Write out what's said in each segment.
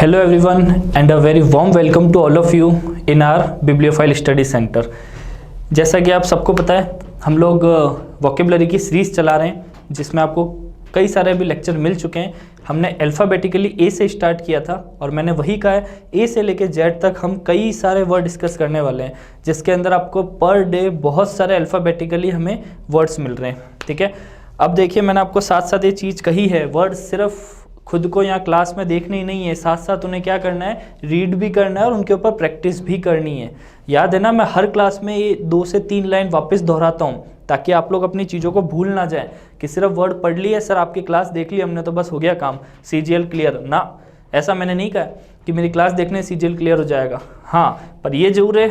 Hello everyone and a very warm welcome to all of you in our Bibliophile Study Center। जैसा कि आप सबको पता है हम लोग वोकेबलरी की सीरीज़ चला रहे हैं जिसमें आपको कई सारे अभी लेक्चर मिल चुके हैं। हमने अल्फ़ाबेटिकली ए से स्टार्ट किया था और मैंने वही कहा है ए से लेके जेड तक हम कई सारे वर्ड डिस्कस करने वाले हैं जिसके अंदर आपको पर डे बहुत सारे अल्फ़ाबेटिकली हमें वर्ड्स मिल रहे हैं। ठीक है, अब देखिए मैंने आपको साथ साथ ये चीज़ कही है, वर्ड सिर्फ खुद को यहाँ क्लास में देखनी नहीं है, साथ साथ उन्हें क्या करना है, रीड भी करना है और उनके ऊपर प्रैक्टिस भी करनी है। याद है ना, मैं हर क्लास में ये 2 से 3 लाइन वापस दोहराता हूँ ताकि आप लोग अपनी चीज़ों को भूल ना जाए कि सिर्फ वर्ड पढ़ लिए सर आपकी क्लास देख ली हमने तो बस हो गया काम, CGL क्लियर ना। ऐसा मैंने नहीं कहा कि मेरी क्लास देखने CGL क्लियर हो जाएगा, हाँ, पर ये जरूर है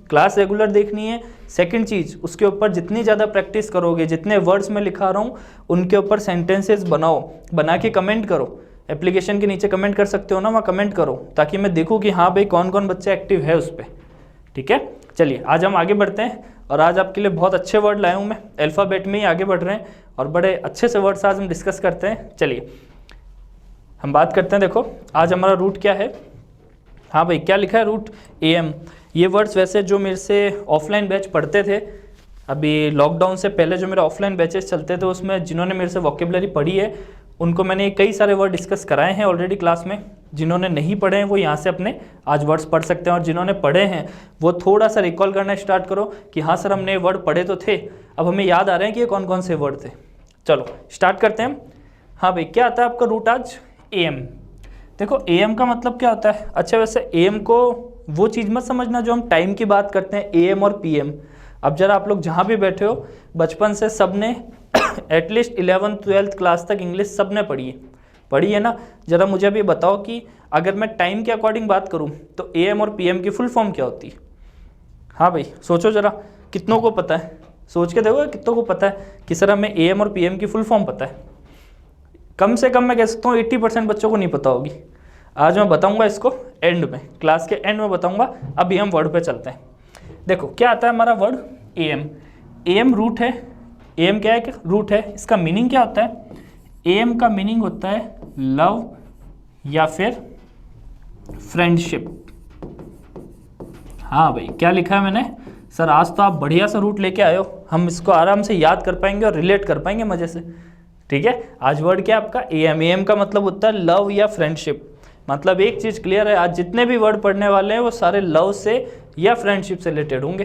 क्लास रेगुलर देखनी है। सेकंड चीज़, उसके ऊपर जितनी ज़्यादा प्रैक्टिस करोगे, जितने वर्ड्स में लिखा रहा हूँ उनके ऊपर सेंटेंसेस बनाओ, बना के कमेंट करो। एप्लीकेशन के नीचे कमेंट कर सकते हो ना, वहाँ कमेंट करो ताकि मैं देखूँ कि हाँ भाई कौन कौन बच्चा एक्टिव है उस पर। ठीक है, चलिए आज हम आगे बढ़ते हैं और आज आपके लिए बहुत अच्छे वर्ड लाया हूँ मैं, अल्फ़ाबेट में ही आगे बढ़ रहे हैं और बड़े अच्छे से वर्ड्स आज हम डिस्कस करते हैं। चलिए हम बात करते हैं। देखो आज हमारा रूट क्या है, हाँ भाई क्या लिखा है, रूट AM। ये वर्ड्स वैसे जो मेरे से ऑफलाइन बैच पढ़ते थे, अभी लॉकडाउन से पहले जो मेरे ऑफलाइन बैचेस चलते थे उसमें जिन्होंने मेरे से वोकेबलरी पढ़ी है उनको मैंने कई सारे वर्ड डिस्कस कराए हैं ऑलरेडी क्लास में। जिन्होंने नहीं पढ़े हैं वो यहाँ से अपने आज वर्ड्स पढ़ सकते हैं और जिन्होंने पढ़े हैं वो थोड़ा सा रिकॉल करना स्टार्ट करो कि हाँ सर हमने वर्ड पढ़े तो थे, अब हमें याद आ रहे हैं कि ये कौन कौन से वर्ड थे। चलो स्टार्ट करते हैं। हाँ भाई क्या आता है आपका रूट आज, AM। देखो AM का मतलब क्या होता है, अच्छा वैसे AM को वो चीज़ मत समझना जो हम टाइम की बात करते हैं AM और PM। अब जरा आप लोग जहाँ भी बैठे हो बचपन से सब ने एटलीस्ट 11th-12th क्लास तक इंग्लिश सब ने पढ़ी है ना। ज़रा मुझे अभी बताओ कि अगर मैं टाइम के अकॉर्डिंग बात करूँ तो AM और PM की फुल फॉर्म क्या होती है। हाँ भाई सोचो ज़रा, कितनों को पता है, सोच के देखो कितनों को पता है कि सर हमें AM और PM की फुल फॉर्म पता है। कम से कम मैं कह सकता हूँ 80% बच्चों को नहीं पता होगी। आज मैं बताऊंगा इसको एंड में, क्लास के एंड में बताऊंगा। अभी हम वर्ड पे चलते हैं। देखो क्या आता है हमारा वर्ड AM। AM रूट है, AM क्या है कि रूट है। इसका मीनिंग क्या होता है, AM का मीनिंग होता है लव या फिर फ्रेंडशिप। हाँ भाई क्या लिखा है मैंने, सर आज तो आप बढ़िया सा रूट लेके आए हो, हम इसको आराम से याद कर पाएंगे और रिलेट कर पाएंगे मजे से। ठीक है, आज वर्ड क्या है आपका AM। AM का मतलब होता है लव या फ्रेंडशिप। मतलब एक चीज़ क्लियर है, आज जितने भी वर्ड पढ़ने वाले हैं वो सारे लव से या फ्रेंडशिप से रिलेटेड होंगे।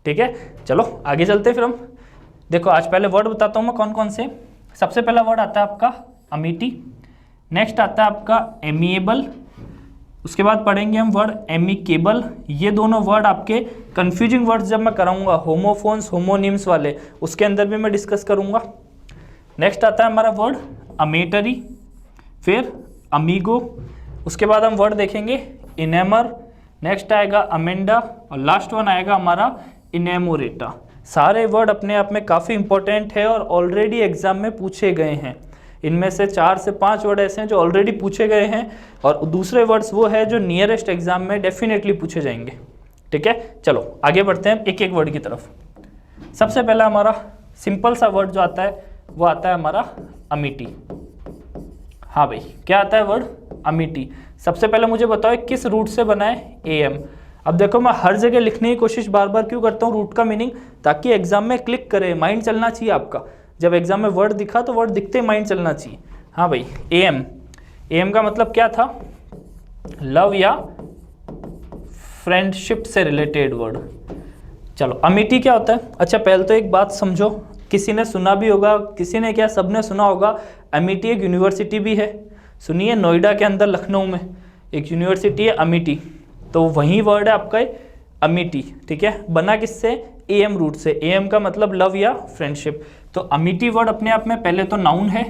ठीक है, चलो आगे चलते हैं फिर हम। देखो आज पहले वर्ड बताता हूँ मैं कौन कौन से। सबसे पहला वर्ड आता है आपका अमिटी, नेक्स्ट आता है आपका एमिएबल, उसके बाद पढ़ेंगे हम वर्ड एमिकेबल। ये दोनों वर्ड आपके कन्फ्यूजिंग वर्ड्स जब मैं कराऊंगा, होमोफोन्स होमोनिम्स वाले, उसके अंदर भी मैं डिस्कस करूंगा। नेक्स्ट आता है हमारा वर्ड अमेटरी, फिर अमीगो, उसके बाद हम वर्ड देखेंगे इनेमर, नेक्स्ट आएगा अमेंडा और लास्ट वन आएगा हमारा इनेमोरेटा। सारे वर्ड अपने आप में काफ़ी इंपॉर्टेंट है और ऑलरेडी एग्जाम में पूछे गए हैं। इनमें से 4 से 5 वर्ड ऐसे हैं जो ऑलरेडी पूछे गए हैं और दूसरे वर्ड्स वो है जो नियरेस्ट एग्जाम में डेफिनेटली पूछे जाएंगे। ठीक है, चलो आगे बढ़ते हैं एक एक वर्ड की तरफ। सबसे पहला हमारा सिंपल सा वर्ड जो आता है वो आता है हमारा अमिटी। हाँ भाई क्या आता है वर्ड अमिटी। सबसे पहले मुझे बताओ किस रूट से बना है, AM। अब देखो मैं हर जगह लिखने की कोशिश बार बार क्यों करता हूँ रूट का मीनिंग, ताकि एग्जाम में क्लिक करे, माइंड चलना चाहिए आपका। जब एग्जाम में वर्ड दिखा तो वर्ड दिखते ही माइंड चलना चाहिए। हाँ भाई AM, AM का मतलब क्या था, लव या फ्रेंडशिप से रिलेटेड वर्ड। चलो अमिटी क्या होता है, अच्छा पहले तो एक बात समझो, किसी ने सुना भी होगा, किसी ने क्या सबने सुना होगा, अमिटी एक यूनिवर्सिटी भी है। सुनिए नोएडा के अंदर लखनऊ में एक यूनिवर्सिटी है अमिटी, तो वही वर्ड है आपका अमिटी। ठीक है, बना किससे, AM रूट से। AM का मतलब लव या फ्रेंडशिप। तो अमिटी वर्ड अपने आप में पहले तो नाउन है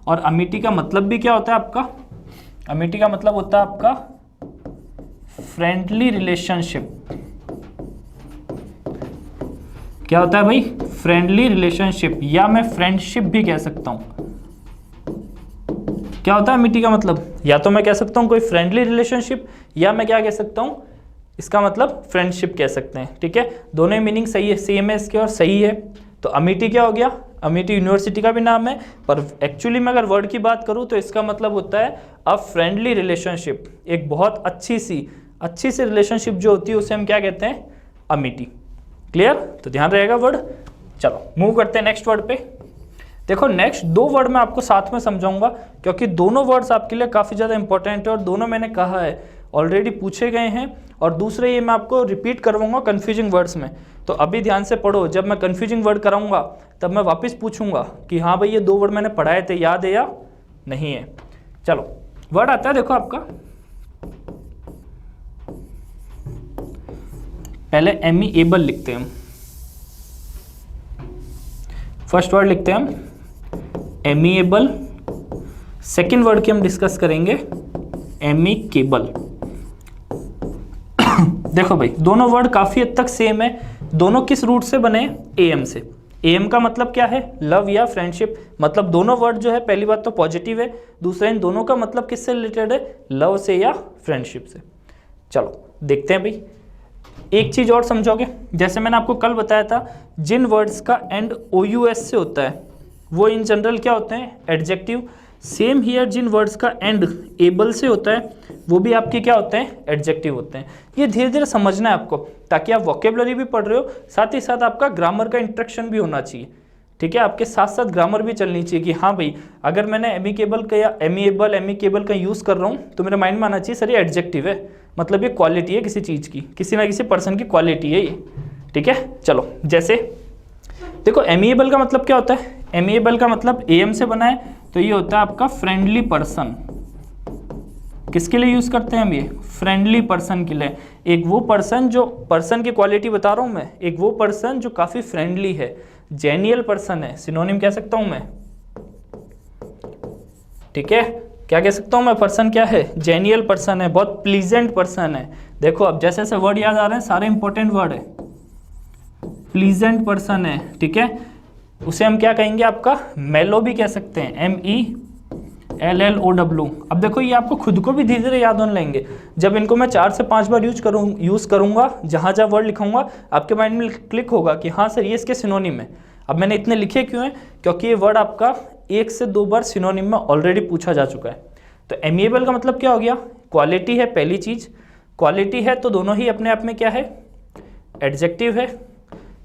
और अमिटी का मतलब भी क्या होता है आपका, अमिटी का मतलब होता है आपका फ्रेंडली रिलेशनशिप। क्या होता है भाई, फ्रेंडली रिलेशनशिप, या मैं फ्रेंडशिप भी कह सकता हूं। क्या होता है अमिटी का मतलब, या तो मैं कह सकता हूं कोई फ्रेंडली रिलेशनशिप या मैं क्या कह सकता हूं, इसका मतलब फ्रेंडशिप कह सकते हैं। ठीक है, दोनों मीनिंग सही है, सेम है इसके और सही है। तो अमिटी क्या हो गया, अमेठी यूनिवर्सिटी का भी नाम है, पर एक्चुअली में अगर वर्ड की बात करूँ तो इसका मतलब होता है अ फ्रेंडली रिलेशनशिप, एक बहुत अच्छी सी रिलेशनशिप जो होती है उसे हम क्या कहते हैं, अमेठी। क्लियर, तो ध्यान रहेगा वर्ड। चलो मूव करते हैं नेक्स्ट वर्ड पे। देखो नेक्स्ट 2 वर्ड मैं आपको साथ में समझाऊंगा क्योंकि दोनों वर्ड्स आपके लिए काफ़ी ज़्यादा इंपॉर्टेंट है और दोनों मैंने कहा है ऑलरेडी पूछे गए हैं, और दूसरे ये मैं आपको रिपीट करवाऊंगा कन्फ्यूजिंग वर्ड्स में। तो अभी ध्यान से पढ़ो, जब मैं कन्फ्यूजिंग वर्ड कराऊंगा तब मैं वापस पूछूंगा कि हाँ भाई ये 2 वर्ड मैंने पढ़ाए थे, याद है या नहीं है। चलो वर्ड आता है देखो आपका, पहले एमिएबल लिखते हैं हम। फर्स्ट वर्ड लिखते हैं हम एमिएबल, सेकेंड वर्ड की हम डिस्कस करेंगे एमिकेबल। देखो भाई दोनों वर्ड काफी हद तक सेम है, दोनों किस रूट से बने, एम से। एम का मतलब क्या है, लव या फ्रेंडशिप, मतलब दोनों वर्ड जो है पहली बात तो पॉजिटिव है, दूसरा इन दोनों का मतलब किससे रिलेटेड है, लव से या फ्रेंडशिप से। चलो देखते हैं भाई, एक चीज और समझोगे, जैसे मैंने आपको कल बताया था जिन वर्ड्स का एंड OUS से होता है वो इन जनरल क्या होते हैं, एडजेक्टिव। सेम हियर जिन वर्ड्स का एंड एबल से होता है वो भी आपके क्या होते हैं, एडजेक्टिव होते हैं। ये धीरे धीरे समझना है आपको, ताकि आप वोकेबलरी भी पढ़ रहे हो साथ ही साथ आपका ग्रामर का इंस्ट्रक्शन भी होना चाहिए। ठीक है, आपके साथ साथ ग्रामर भी चलनी चाहिए कि हाँ भाई अगर मैंने एमिकेबल का या एमिकेबल का यूज़ कर रहा हूँ तो मेरे माइंड में आना चाहिए सर ये एडजेक्टिव है, मतलब ये क्वालिटी है किसी चीज़ की, किसी ना किसी पर्सन की क्वालिटी है ये। ठीक है, चलो जैसे देखो एमिएबल का मतलब क्या होता है, एमिएबल का मतलब एम से बना है तो ये होता है आपका फ्रेंडली पर्सन। किसके लिए यूज़ करते हैं हम ये, फ्रेंडली पर्सन के लिए। एक वो पर्सन, जो पर्सन की क्वालिटी बता रहा हूँ मैं, एक वो पर्सन जो काफ़ी फ्रेंडली है, जेनियल पर्सन है, सिनोनिम कह सकता हूँ मैं। ठीक है, क्या कह सकता हूँ मैं, पर्सन क्या है, जेनियल पर्सन है, बहुत प्लीजेंट पर्सन है। देखो अब जैसे जैसे वर्ड याद आ रहे हैं सारे इंपॉर्टेंट वर्ड है। प्लीजेंट पर्सन है, ठीक है, उसे हम क्या कहेंगे, आपका मेलो भी कह सकते हैं, MELLOW। अब देखो ये आपको खुद को भी धीरे धीरे याद होने लगेंगे, जब इनको मैं 4 से 5 बार यूज़ करूँगा, जहाँ जहाँ वर्ड लिखूंगा आपके माइंड में क्लिक होगा कि हाँ सर ये इसके सिनोनिम है। अब मैंने इतने लिखे क्यों हैं, क्योंकि ये वर्ड आपका 1 से 2 बार सिनोनिम में ऑलरेडी पूछा जा चुका है। तो एमिएबल का मतलब क्या हो गया, क्वालिटी है, पहली चीज़ क्वालिटी है तो दोनों ही अपने आप में क्या है, एडजेक्टिव है।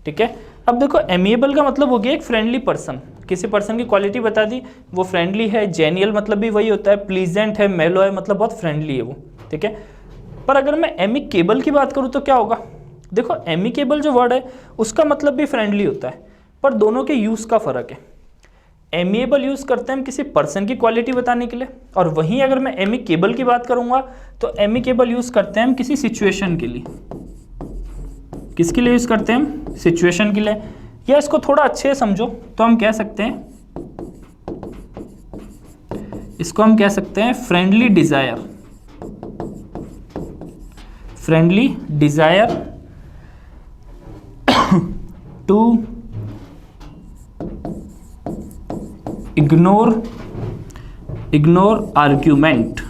ठीक है, अब देखो एमिएबल का मतलब हो गया एक फ्रेंडली पर्सन, किसी पर्सन की क्वालिटी बता दी, वो फ्रेंडली है, जेनियल मतलब भी वही होता है, प्लीजेंट है, मेलो है मतलब बहुत फ्रेंडली है वो। ठीक है, पर अगर मैं एमिकेबल की बात करूँ तो क्या होगा, देखो एमिकेबल जो वर्ड है उसका मतलब भी फ्रेंडली होता है, पर दोनों के यूज़ का फ़र्क है। एमिएबल यूज़ करते हैं हम किसी पर्सन की क्वालिटी बताने के लिए, और वहीं अगर मैं एमिकेबल की बात करूँगा तो एमिकेबल यूज़ करते हैं हम किसी सिचुएशन के लिए। किसके लिए यूज़ करते हैं हम, सिचुएशन के लिए। या इसको थोड़ा अच्छे से समझो तो हम कह सकते हैं, इसको हम कह सकते हैं friendly desire. Friendly desire to ignore argument.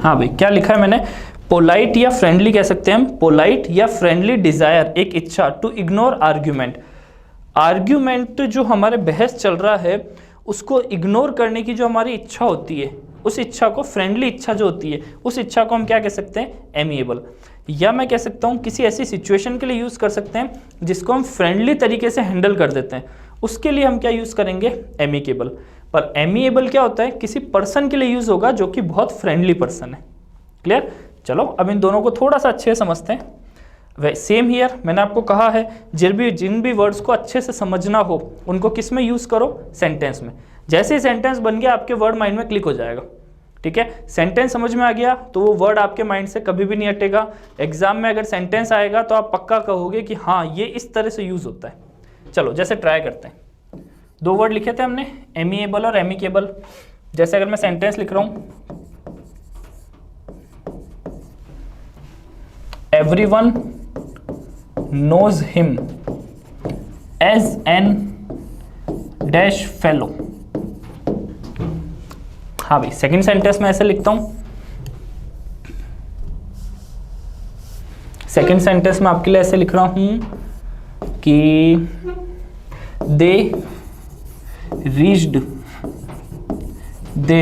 हाँ भाई क्या लिखा है मैंने, पोलाइट या फ्रेंडली कह सकते हैं हम, पोलाइट या फ्रेंडली डिजायर, एक इच्छा, टू इग्नोर आर्ग्यूमेंट। आर्ग्यूमेंट जो हमारे बहस चल रहा है उसको इग्नोर करने की जो हमारी इच्छा होती है, उस इच्छा को, फ्रेंडली इच्छा जो होती है उस इच्छा को हम क्या कह सकते हैं, एमिएबल। या मैं कह सकता हूँ किसी ऐसी सिचुएशन के लिए यूज़ कर सकते हैं जिसको हम फ्रेंडली तरीके से हैंडल कर देते हैं, उसके लिए हम क्या यूज़ करेंगे, एमिकेबल। पर एमिएबल क्या होता है, किसी पर्सन के लिए यूज़ होगा जो कि बहुत फ्रेंडली पर्सन है। क्लियर, चलो अब इन दोनों को थोड़ा सा अच्छे से समझते हैं। वे सेम हियर मैंने आपको कहा है जिन भी वर्ड्स को अच्छे से समझना हो उनको किस में यूज़ करो, सेंटेंस में। जैसे ही सेंटेंस बन गया आपके वर्ड माइंड में क्लिक हो जाएगा। ठीक है, सेंटेंस समझ में आ गया तो वो वर्ड आपके माइंड से कभी भी नहीं हटेगा। एग्जाम में अगर सेंटेंस आएगा तो आप पक्का कहोगे कि हाँ ये इस तरह से यूज़ होता है। चलो जैसे ट्राई करते हैं, 2 वर्ड लिखे थे हमने, एमिएबल और एमिकेबल। जैसे अगर मैं सेंटेंस लिख रहा हूँ, everyone knows him as an dash fellow। हाँ भाई सेकंड सेंटेंस में ऐसे लिखता हूं, सेकंड सेंटेंस में आपके लिए ऐसे लिख रहा हूं कि दे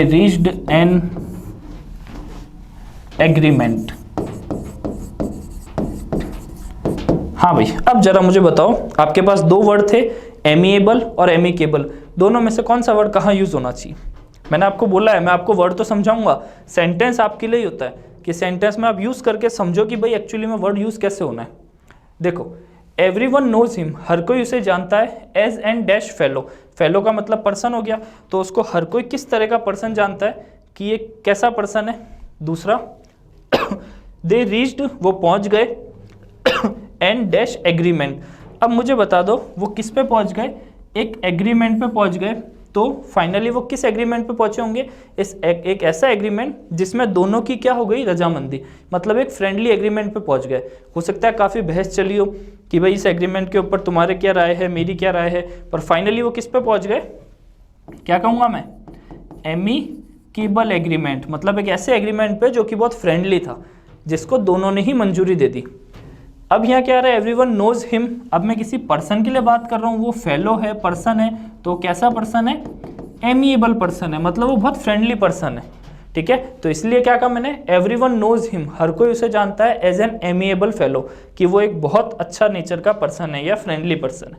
रीच्ड एन एग्रीमेंट। हाँ भाई, अब जरा मुझे बताओ, आपके पास दो वर्ड थे, एमिएबल और एमिकेबल, दोनों में से कौन सा वर्ड कहाँ यूज होना चाहिए? मैंने आपको बोला है, मैं आपको वर्ड तो समझाऊंगा, सेंटेंस आपके लिए ही होता है कि सेंटेंस में आप यूज करके समझो कि भाई एक्चुअली में वर्ड यूज कैसे होना है। देखो, एवरीवन नोज हिम, हर कोई उसे जानता है, as an dash fellow, fellow का मतलब पर्सन हो गया, तो उसको हर कोई किस तरह का पर्सन जानता है कि ये कैसा पर्सन है। दूसरा, दे रीच्ड, वो पहुंच गए, एंड डैश एग्रीमेंट, अब मुझे बता दो वो किस पे पहुंच गए? एक एग्रीमेंट पे पहुंच गए, तो फाइनली वो किस एग्रीमेंट पे पहुंचे होंगे? एक ऐसा एग्रीमेंट जिसमें दोनों की क्या हो गई? रजामंदी, मतलब एक फ्रेंडली एग्रीमेंट पे पहुंच गए। हो सकता है काफ़ी बहस चली हो कि भाई इस एग्रीमेंट के ऊपर तुम्हारे क्या राय है, मेरी क्या राय है, पर फाइनली वो किस पे पहुंच गए? क्या कहूँगा मैं? एमिकेबल एग्रीमेंट, मतलब एक ऐसे एग्रीमेंट पे जो कि बहुत फ्रेंडली था, जिसको दोनों ने ही मंजूरी दे दी। अब यहाँ क्या आ रहा है? एवरीवन नोज हिम, अब मैं किसी पर्सन के लिए बात कर रहा हूँ, वो फेलो है, पर्सन है, तो कैसा पर्सन है? एमिएबल पर्सन है, मतलब वो बहुत फ्रेंडली पर्सन है। ठीक है, तो इसलिए क्या कहा मैंने? एवरीवन नोज हिम, हर कोई उसे जानता है एज एन एमिएबल फेलो, कि वो एक बहुत अच्छा नेचर का पर्सन है या फ्रेंडली पर्सन है।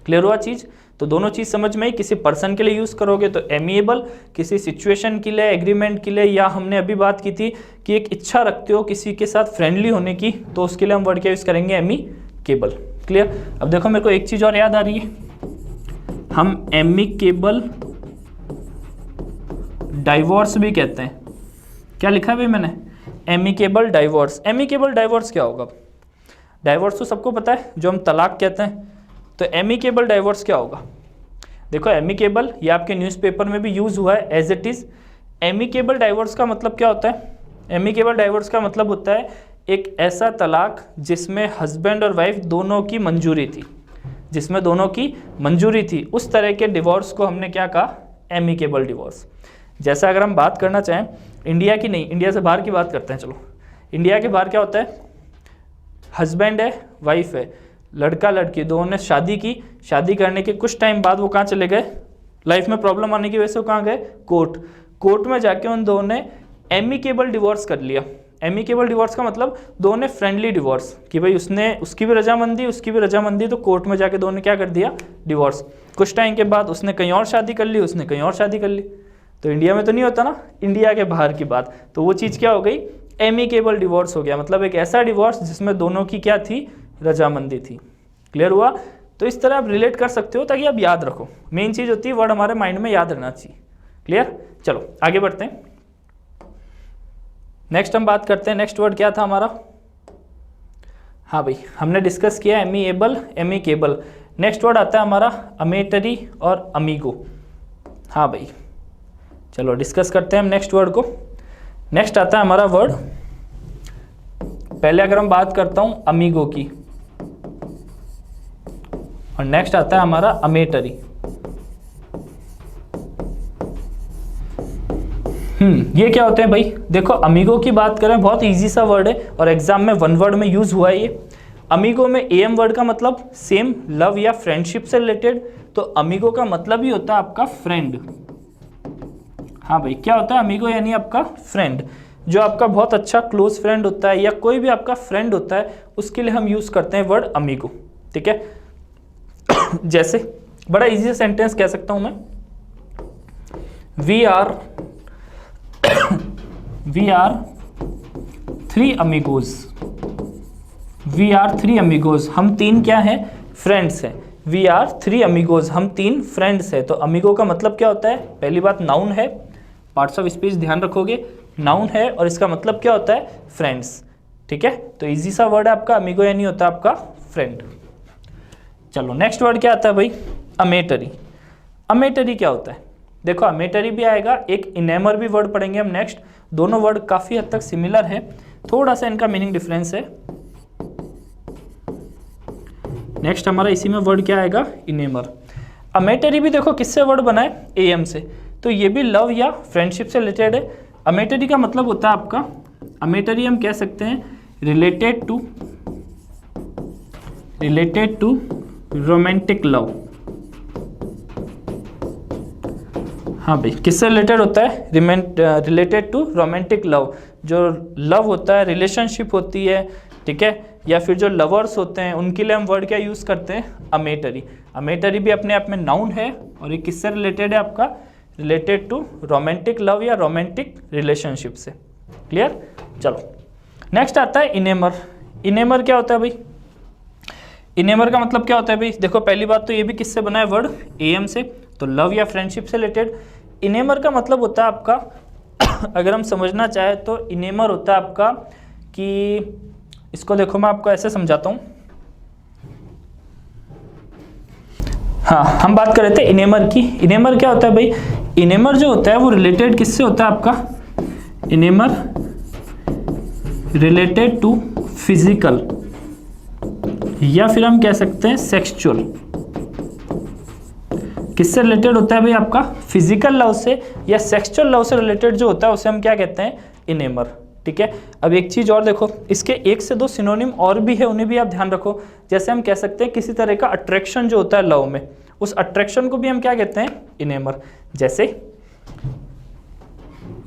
क्लियर हुआ चीज़? तो दोनों चीज़ समझ में आई। किसी पर्सन के लिए यूज़ करोगे तो एमिएबल, किसी सिचुएशन के लिए, एग्रीमेंट के लिए, या हमने अभी बात की थी कि एक इच्छा रखते हो किसी के साथ फ्रेंडली होने की, तो उसके लिए हम वर्ड क्या यूज़ करेंगे? एमिकेबल। क्लियर? अब देखो मेरे को एक चीज़ और याद आ रही है, हम एमिकेबल डाइवोर्स भी कहते हैं। क्या लिखा है भाई मैंने? Amicable divorce. एमिकेबल डाइवोर्स क्या होगा? डाइवोर्स तो सबको पता है, जो हम तलाक कहते हैं, तो एमिकेबल डाइवोर्स क्या होगा? देखो, एमिकेबल ये आपके न्यूज़पेपर में भी यूज़ हुआ है as it is. Amicable divorce का मतलब क्या होता है? एमिकेबल डाइवोर्स का मतलब होता है एक ऐसा तलाक जिसमें हस्बैंड और वाइफ दोनों की मंजूरी थी, जिसमें दोनों की मंजूरी थी, उस तरह के डिवोर्स को हमने क्या कहा? Amicable divorce. जैसा अगर हम बात करना चाहें इंडिया की, नहीं इंडिया से बाहर की बात करते हैं, चलो इंडिया के बाहर क्या होता है? हस्बैंड है, वाइफ है, लड़का लड़की दोनों ने शादी की, शादी करने के कुछ टाइम बाद वो कहाँ चले गए? लाइफ में प्रॉब्लम आने की वजह से वो कहाँ गए? कोर्ट। कोर्ट में जाके उन दोनों ने एमिकेबल डिवोर्स कर लिया। एमिकेबल डिवोर्स का मतलब दोनों ने फ्रेंडली डिवोर्स, कि भाई उसने उसकी भी रजामंदी, उसकी भी रजामंदी, तो कोर्ट में जाके दोनों ने क्या कर दिया? डिवोर्स। कुछ टाइम के बाद उसने कहीं और शादी कर ली, उसने कहीं और शादी कर ली। तो इंडिया में तो नहीं होता ना, इंडिया के बाहर की बात, तो वो चीज़ क्या हो गई? एमिकेबल डिवोर्स हो गया, मतलब एक ऐसा डिवोर्स जिसमें दोनों की क्या थी? रजामंदी थी। क्लियर हुआ? तो इस तरह आप रिलेट कर सकते हो ताकि आप याद रखो। मेन चीज़ होती है वर्ड हमारे माइंड में याद रहना चाहिए। क्लियर? चलो आगे बढ़ते हैं। नेक्स्ट हम बात करते हैं, नेक्स्ट वर्ड क्या था हमारा? हाँ भाई, हमने डिस्कस किया एमिएबल, एमिकेबल। नेक्स्ट वर्ड आता है हमारा अमेटरी और अमीगो। हाँ भाई, चलो डिस्कस करते हैं हम नेक्स्ट वर्ड को। नेक्स्ट आता है हमारा वर्ड, पहले अगर हम बात करता हूं अमीगो की, और नेक्स्ट आता है हमारा अमेटरी। ये क्या होते हैं भाई? देखो, अमीगो की बात करें, बहुत इजी सा वर्ड है और एग्जाम में वन वर्ड में यूज हुआ है ये। अमीगो में एम वर्ड का मतलब सेम, लव या फ्रेंडशिप से रिलेटेड, तो अमीगो का मतलब ही होता है आपका फ्रेंड। हाँ भाई, क्या होता है अमीगो? यानी आपका फ्रेंड, जो आपका बहुत अच्छा क्लोज फ्रेंड होता है या कोई भी आपका फ्रेंड होता है, उसके लिए हम यूज करते हैं वर्ड अमीगो। ठीक है? जैसे बड़ा इजी सेंटेंस कह सकता हूं मैं, we are three amigos. We are three amigos, हम तीन क्या हैं? फ्रेंड्स हैं। वी आर थ्री अमीगोज, हम तीन फ्रेंड्स हैं। तो अमीगो का मतलब क्या होता है? पहली बात, नाउन है, पार्ट्स ऑफ स्पीच ध्यान रखोगे, नाउन है और इसका मतलब क्या होता है? फ्रेंड्स। ठीक है? तो इजी सा वर्ड है आपका अमीगो, यानी होता है आपका फ्रेंड। चलो नेक्स्ट वर्ड क्या आता है भाई? अमेटरी। अमेटरी क्या होता है? देखो, अमेटरी भी आएगा, एक इनेमर भी वर्ड पढ़ेंगे हम नेक्स्ट। दोनों वर्ड काफ़ी हद तक सिमिलर है, थोड़ा सा इनका मीनिंग डिफरेंस है। नेक्स्ट हमारा इसी में वर्ड क्या आएगा? इनेमर। अमेटरी भी देखो किससे वर्ड बना है? एम से, तो ये भी लव या फ्रेंडशिप से रिलेटेड है। अमेटरी का मतलब होता है आपका, अमेटरी हम कह सकते हैं रिलेटेड टू रोमांटिक लव। हाँ भाई, किससे रिलेटेड होता है? Related to romantic love. जो लव होता है, रिलेशनशिप होती है, ठीक है, या फिर जो लवर्स होते हैं उनके लिए हम वर्ड क्या यूज़ करते हैं? अमेटरी। अमेटरी भी अपने आप में नाउन है और ये किससे रिलेटेड है आपका? रिलेटेड टू रोमांटिक लव या रोमांटिक रिलेशनशिप से। क्लियर? चलो नेक्स्ट आता है इनेमर। इनेमर क्या होता है भाई? इनेमर का मतलब क्या होता है भाई? देखो पहली बात तो ये भी किससे बना है वर्ड? एम से, तो लव या फ्रेंडशिप से रिलेटेड। इनेमर का मतलब होता है आपका अगर हम समझना चाहे तो इनेमर होता है आपका कि इसको देखो मैं आपको ऐसे समझाता हूँ। हाँ, हम बात कर रहे थे इनेमर की। इनेमर क्या होता है भाई? इनेमर जो होता है वो रिलेटेड किससे होता है आपका? इनेमर रिलेटेड टू फिजिकल या फिर हम कह सकते हैं सेक्सुअल। किससे रिलेटेड होता है भाई आपका? फिजिकल लव से या सेक्सुअल लव से रिलेटेड जो होता है उसे हम क्या कहते हैं? इनेमर। ठीक है, अब एक चीज और देखो, इसके एक से दो सिनोनिम और भी है, उन्हें भी आप ध्यान रखो। जैसे हम कह सकते हैं किसी तरह का अट्रैक्शन जो होता है लव में, उस अट्रैक्शन को भी हम क्या कहते हैं? इनेमर। जैसे,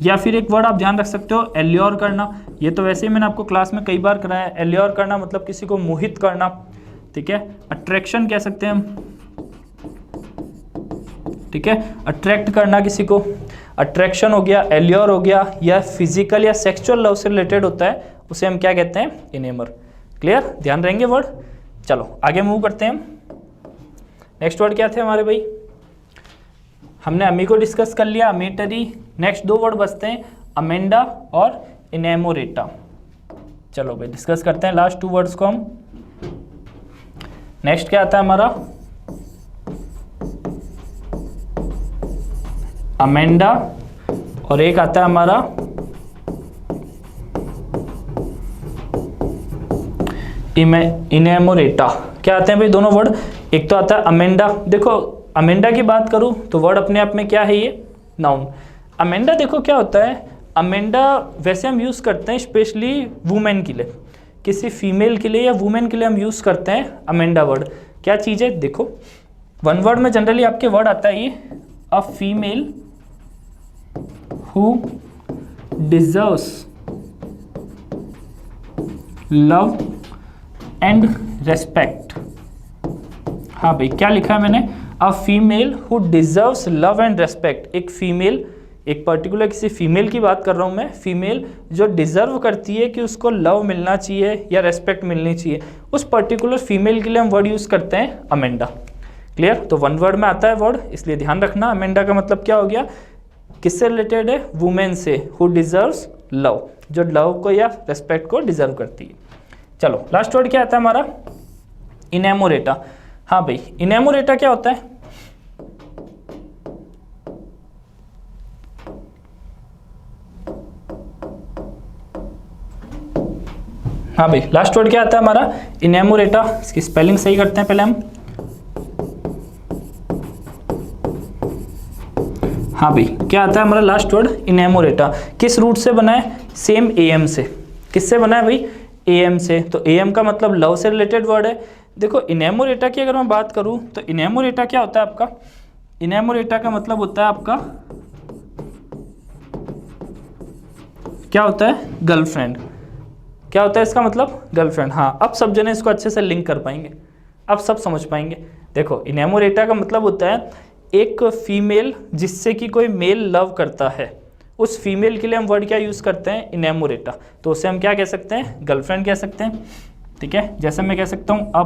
या फिर एक वर्ड आप ध्यान रख सकते हो, एल्योर करना। ये तो वैसे ही मैंने आपको क्लास में कई बार कराया है। एल्योर करना मतलब किसी को मोहित करना, ठीक है। अट्रैक्शन कह सकते हैं हम, ठीक है, अट्रैक्ट करना किसी को, अट्रैक्शन हो गया, एल्योर हो गया, या फिजिकल या सेक्सुअल लव से रिलेटेड होता है उसे हम क्या कहते हैं? इनेमर। क्लियर? ध्यान रहेंगे वर्ड। चलो आगे मूव करते हैं हम। नेक्स्ट वर्ड क्या थे हमारे भाई? हमने अमी को डिस्कस कर लिया, अमेटरी। नेक्स्ट दो वर्ड बचते हैं, अमेंडा और इनेमोरेटा। चलो भाई डिस्कस करते हैं लास्ट टू वर्ड्स को हम। नेक्स्ट क्या आता है हमारा? अमेंडा, और एक आता है हमारा इनेमोरेटा। क्या आते हैं भाई दोनों वर्ड? एक तो आता है अमेंडा। देखो अमेंडा की बात करूं तो वर्ड अपने आप में क्या है? ये नाउन। अमेंडा देखो क्या होता है? अमेंडा वैसे हम यूज़ करते हैं स्पेशली वुमेन के लिए, किसी फीमेल के लिए या वुमेन के लिए हम यूज़ करते हैं अमेंडा वर्ड। क्या चीज़ है? देखो वन वर्ड में जनरली आपके वर्ड आता है ये, a female who deserves love and respect। हाँ भाई, क्या लिखा है मैंने? A female who deserves love and respect. एक फीमेल, एक पर्टिकुलर किसी फीमेल की बात कर रहा हूँ मैं, फीमेल जो डिजर्व करती है कि उसको लव मिलना चाहिए या रेस्पेक्ट मिलनी चाहिए, उस पर्टिकुलर फीमेल के लिए हम वर्ड यूज़ करते हैं अमेंडा। क्लियर? तो वन वर्ड में आता है वर्ड, इसलिए ध्यान रखना। अमेंडा का मतलब क्या हो गया? किससे रिलेटेड है? वुमेन से, हु डिजर्व्स लव, जो लव को या रेस्पेक्ट को डिजर्व करती है। चलो लास्ट वर्ड क्या आता है हमारा? इनेमोरेटा। हाँ भाई, इनेमोरेटा क्या होता है? हाँ भाई, लास्ट वर्ड क्या आता है हमारा? इनेमोरेटा। इसकी स्पेलिंग सही करते हैं पहले हम। हाँ भाई, क्या आता है हमारा लास्ट वर्ड? इनेमोरेटा। किस रूट से बना है? सेम एम से। किससे बना है भाई? एम से। तो एम का मतलब लव से रिलेटेड वर्ड है। देखो इनेमोरेटा की अगर मैं बात करूं तो इनेमोरेटा क्या होता है आपका? इनेमोरेटा का मतलब होता है आपका, क्या होता है? गर्लफ्रेंड। क्या होता है इसका मतलब? गर्लफ्रेंड। हाँ, अब सब जने इसको अच्छे से लिंक कर पाएंगे, अब सब समझ पाएंगे। देखो इनेमोरेटा का मतलब होता है एक फीमेल जिससे कि कोई मेल लव करता है, उस फीमेल के लिए हम वर्ड क्या यूज़ करते हैं? इनेमोरेटा। तो उसे हम क्या कह सकते हैं? गर्लफ्रेंड कह सकते हैं। ठीक है, जैसे मैं कह सकता हूँ अ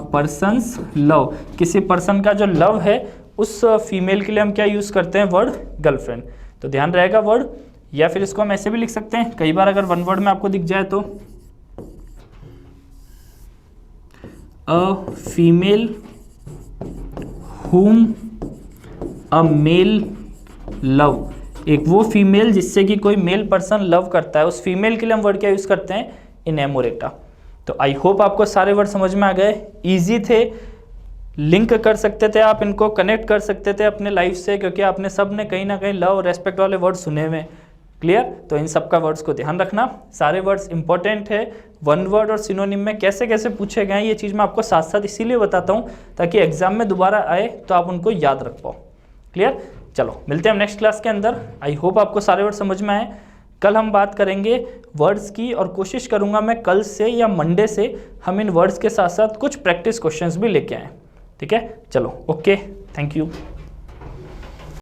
पर्सन्स लव, किसी पर्सन का जो लव है उस फीमेल के लिए हम क्या यूज़ करते हैं? Word girlfriend. तो ध्यान रहेगा वर्ड। या फिर इसको हम ऐसे भी लिख सकते हैं, कई बार अगर वन वर्ड में आपको दिख जाए तो, a female whom a male love, एक वो फीमेल जिससे कि कोई मेल पर्सन लव करता है, उस फीमेल के लिए हम वर्ड क्या यूज़ करते हैं? इनेमोरेटा। तो आई होप आपको सारे वर्ड समझ में आ गए, इजी थे, लिंक कर सकते थे आप, इनको कनेक्ट कर सकते थे अपने लाइफ से, क्योंकि आपने सब ने कहीं ना कहीं लव रेस्पेक्ट वाले वर्ड सुने हुए हैं। क्लियर? तो इन सब का वर्ड्स को ध्यान रखना, सारे वर्ड्स इंपॉर्टेंट है। वन वर्ड और सिनोनिम में कैसे कैसे पूछे गए ये चीज़ मैं आपको साथ साथ इसीलिए बताता हूँ ताकि एग्जाम में दोबारा आए तो आप उनको याद रख पाओ। क्लियर? चलो मिलते हैं हम नेक्स्ट क्लास के अंदर। आई होप आपको सारे वर्ड समझ में आए। कल हम बात करेंगे वर्ड्स की और कोशिश करूंगा मैं कल से या मंडे से हम इन वर्ड्स के साथ साथ कुछ प्रैक्टिस क्वेश्चंस भी लेके आएँ। ठीक है? चलो ओके, थैंक यू।